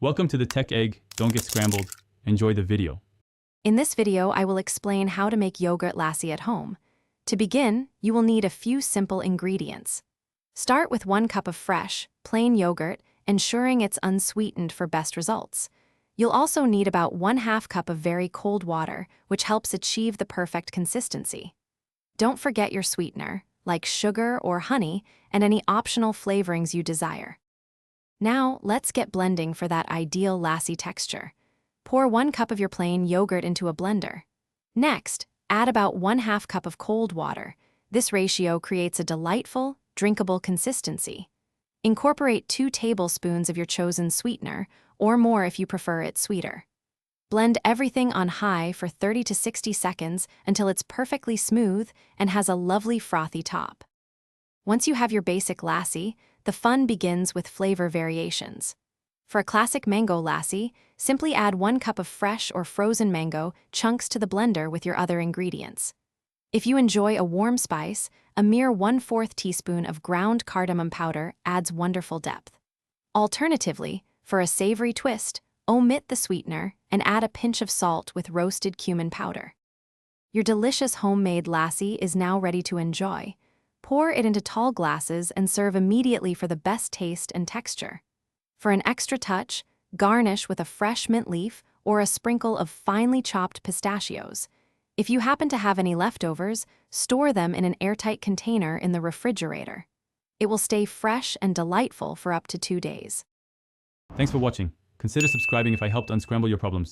Welcome to the Tech Egg. Don't get scrambled. Enjoy the video. In this video, I will explain how to make yogurt lassi at home. To begin, you will need a few simple ingredients. Start with 1 cup of fresh, plain yogurt, ensuring it's unsweetened for best results. You'll also need about 1/2 cup of very cold water, which helps achieve the perfect consistency. Don't forget your sweetener, like sugar or honey, and any optional flavorings you desire. Now, let's get blending for that ideal lassi texture. Pour 1 cup of your plain yogurt into a blender. Next, add about 1/2 cup of cold water. This ratio creates a delightful, drinkable consistency. Incorporate 2 tablespoons of your chosen sweetener, or more if you prefer it sweeter. Blend everything on high for 30 to 60 seconds until it's perfectly smooth and has a lovely frothy top. Once you have your basic lassi, the fun begins with flavor variations. For a classic mango lassi, simply add 1 cup of fresh or frozen mango chunks to the blender with your other ingredients. If you enjoy a warm spice, a mere 1/4 teaspoon of ground cardamom powder adds wonderful depth. Alternatively, for a savory twist, omit the sweetener and add a pinch of salt with roasted cumin powder. Your delicious homemade lassi is now ready to enjoy. Pour it into tall glasses and serve immediately for the best taste and texture. For an extra touch, garnish with a fresh mint leaf or a sprinkle of finely chopped pistachios. If you happen to have any leftovers, store them in an airtight container in the refrigerator. It will stay fresh and delightful for up to 2 days. Thanks for watching. Consider subscribing if I helped unscramble your problems.